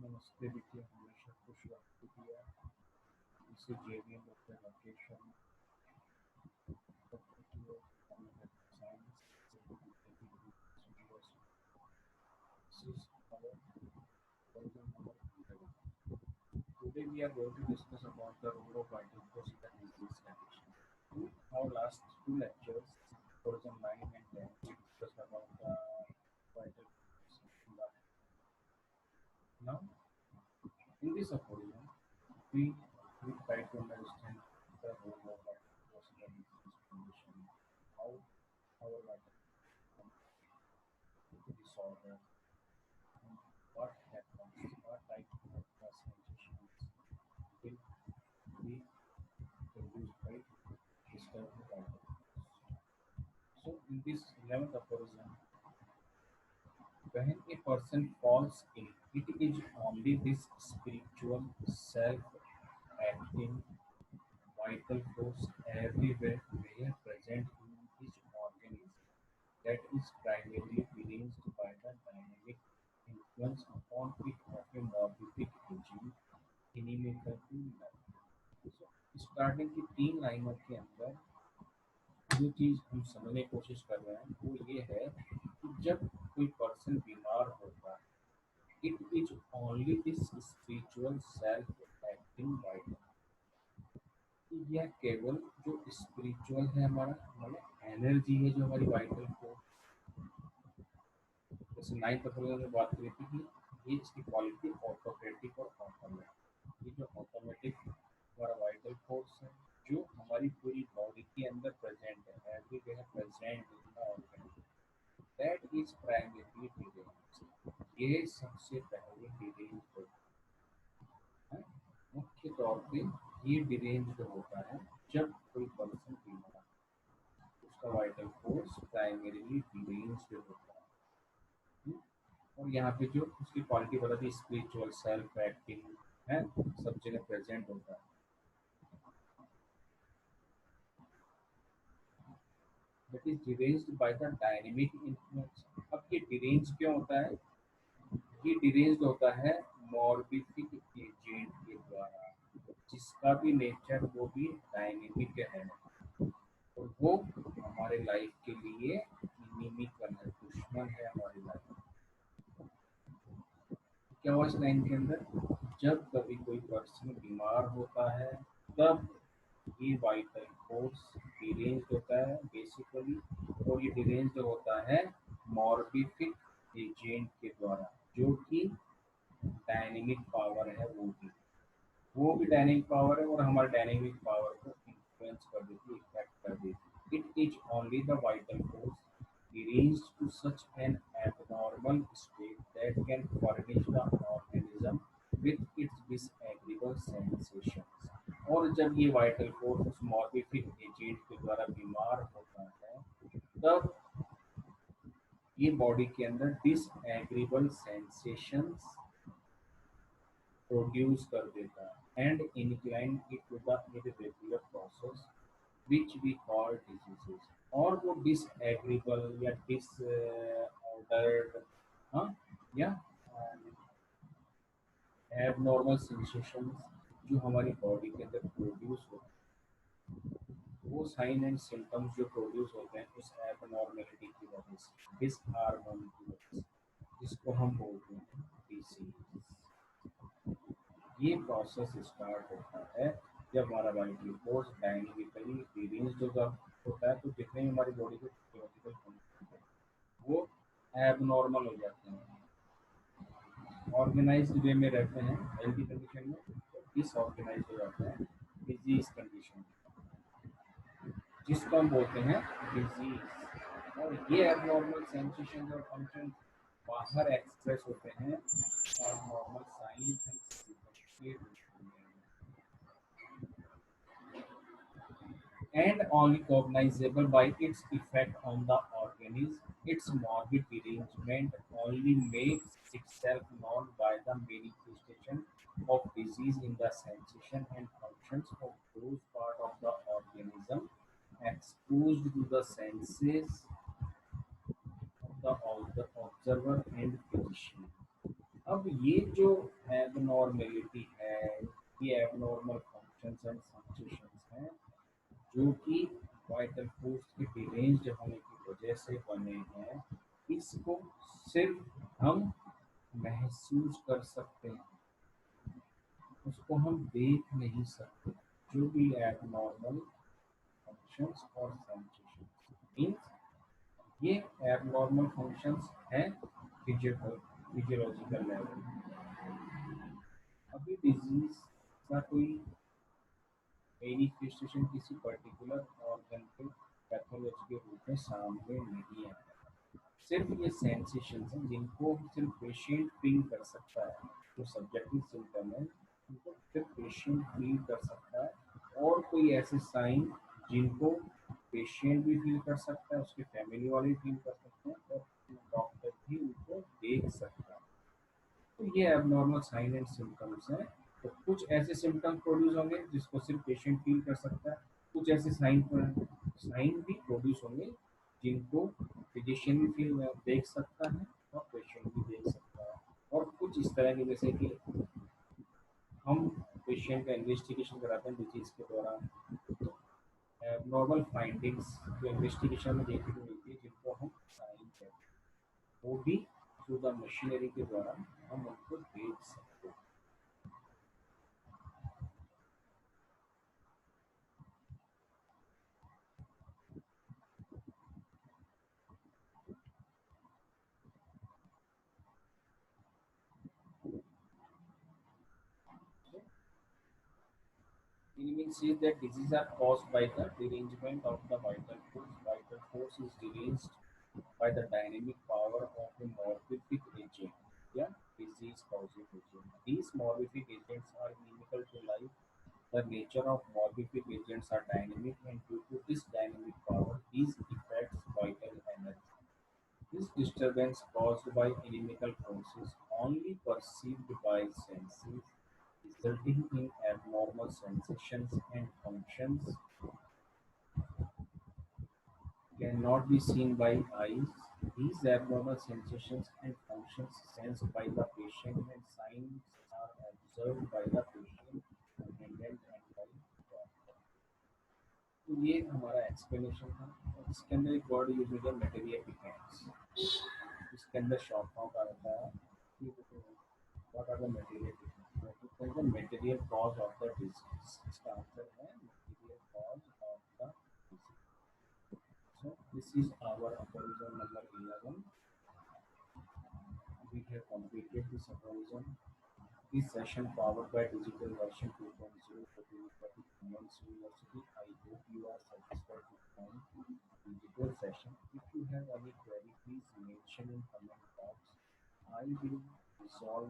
नमस्ते विद्या, हमेशा खुश रखती दिया। इसे जेवियम doctor location faculty of Computer Science, University. This is our program number 11. Today we are going to discuss about the role of vital force in the disease condition. In our last two lectures, horizon 9 and 10, we discussed about the vital force in the now in this horizon we try to understand the role of vital force in the disease condition, how our vital disorder, and what happens, what type of sensations will be produced by disturbed vital force. So in this 11th aphorism, when a person falls ill, it is only this spiritual self-acting vital force everywhere present in his organism that is primarily deranged by the dynamic influence upon it of a morbific agent inimical to life. So starting की तीन लाइनों के अंदर जो चीज हम समझने की कोशिश कर रहे हैं वो ये है कि जब कोई पर्सन बीमार होता है it is only this spiritual self acting vital, यह केवल जो स्पिरिचुअल है हमारा मतलब एनर्जी है जो हमारी वाइटल को जैसे नाइन्थ अप्रैल में बात करी थी कि ये इसकी क्वालिटी ऑटोक्रेटिक और ऑटोमेटिक, ये जो ऑटोमेटिक हमारा वाइटल फोर्स है जो हमारी पूरी बॉडी के अंदर प्रेजेंट है everywhere present in the organ that is primary derange, ये सबसे पहले डिरेंज होता है। मुख्य तौर पे ये डिरेंज होता है जब कोई पर्सन बीमार है, उसका वाइटल फोर्स प्राइमरीली डिरेंज होता है। और यहाँ पे जो उसकी क्वालिटी बता दी स्पिरिचुअल सेल्फ एक्टिंग है, सब जगह प्रेजेंट होता है। That is deranged by the dynamic influence. अब ये डिरेंज क्यों होता है? ये डिरेंज्ड होता है मॉर्बिफिक एजेंट के द्वारा, जिसका भी नेचर वो भी डायनेमिक है और वो हमारे लाइफ के लिए इनिमिकल है, दुश्मन है हमारी लाइफ। क्या हुआ इस लाइन के अंदर? जब कभी कोई पर्सन बीमार होता है तब ये वाइटल फोर्स डिरेंज्ड होता है बेसिकली, और ये डिरेंज्ड होता है मॉर्बिफिक एजेंट के द्वारा जो कि डायनेमिक पावर है, वो भी डायनेमिक पावर है और हमारे डायनेमिक पावर को इन्फ्लुएंस कर देती, इफेक्ट कर देती। It is only the vital force deranged to such an abnormal state that can furnish the organism with its disagreeable sensations। और जब ये वाइटल फोर्स उस मॉर्बिफिक एजेंट के द्वारा बीमार होता है तब ये बॉडी के अंदर डिसएग्रीबल सेंसेशंस प्रोड्यूस कर देता है and incline it to the irregular process which we call diseases. और वो डिसएग्रीबल या डिसऑर्डर्ड हाँ या एबनॉर्मल सेंसेशंस जो हमारी बॉडी के अंदर प्रोड्यूस होते हैं, वो साइन एंड सिम्टम्स जो प्रोड्यूस होते हैं उस एबनॉर्मेलिटी की वजह से, डिसहार्मोनी की वजह से, जिसको हम बोलते हैं डिसीज। ये प्रोसेस स्टार्ट होता है जब हमारा वाइटल फोर्स डायनेमिकली डिरेंज्ड होता है, तो जितने भी हमारी बॉडी के फिजियोलॉजिकल फंक्शन है वो एबनॉर्मल हो जाते हैं, ऑर्गेनाइज्ड वे में रहते हैं हेल्दी कंडीशन में, डिसऑर्गेनाइज्ड हो जाते हैं डिजीज कंडीशन, जिसको हम बोलते हैं डिजीज। और ये एबनॉर्मल सेंसेशन और फंक्शन बाहर एक्सप्रेस होते हैं नॉर्मल साइंस एंड सिम्टम्स के रूप में, and only cognizable by its effect on the organism. Its morbid derangement only makes itself known by the manifestation of disease in the sensation and functions of those parts of the organism exposed to the senses of the observer and physician। अब ये जो abnormality है, ये abnormal functions and sensations हैं जो कि vital force के deranged होने की वजह से बने हैं, इसको सिर्फ हम महसूस कर सकते हैं, उसको हम देख नहीं सकते। जो भी एबनॉर्मल फंक्शंस और सेंसेशंस मीन्स ये एबनॉर्मल फंक्शंस हैं फिजियोलॉजिकल लेवल। अभी डिजीज का कोई मैनिफेस्टेशन किसी पर्टिकुलर ऑर्गन के पैथोलॉजी के रूप में सामने नहीं आया। सिर्फ ये सेंसेशंस हैं जिनको सिर्फ पेशेंट फील कर सकता है। जो सब्जेक्टिव सिम्टम है उनको सिर्फ पेशेंट फील कर सकता है, और कोई ऐसे साइन जिनको पेशेंट भी फील कर सकता है, उसके फैमिली वाले भी फील कर सकते हैं, और डॉक्टर भी उनको देख सकता है। तो ये एबनॉर्मल साइन एंड सिम्टम्स हैं। तो कुछ ऐसे सिम्टम्स प्रोड्यूस होंगे जिसको सिर्फ पेशेंट फील कर सकता है, कुछ ऐसे साइन भी प्रोड्यूस होंगे जिनको फिजिशियन भी फील देख सकता है और पेशेंट भी देख सकता है। और कुछ इस तरह के, जैसे कि हम पेशेंट का इन्वेस्टिगेशन कराते हैं डिजीज के दौरान, तो एबनॉर्मल फाइंडिंग्स जो इन्वेस्टिगेशन में देखने को मिलती है जिनको हम साइन कहते हैं, वो भी थ्रू द मशीनरी के द्वारा हम उनको देख सकते हैं। Meaning says that diseases are caused by the derangement of the vital force. Vital force is deranged by the dynamic power of a morphic agent. Yeah, disease causing agent. These morphic agents are inimical to life. The nature of morphic agents are dynamic, and due to this dynamic power, these affects vital energy. This disturbance caused by inimical forces only perceived by senses, resulting in abnormal sensations and functions, cannot be seen by eyes. These abnormal sensations and functions sensed by the patient and signs are observed by the patient, attendant and by doctor. तो ये हमारा explanation था। और इसके अंदर एक word use होता है मटेरियल डिफेंस। इसके अंदर शॉर्ट फॉर्म का रहता है कि what are the material defence, the material cause of the disease. इसका आंसर है material cause of the disease. So this is our aphorism number 11. We have completed this aphorism. This session powered by digital version 2.0 for the Women's University. I hope you are satisfied with my digital session. If you have any query, please mention in comment box. I will resolve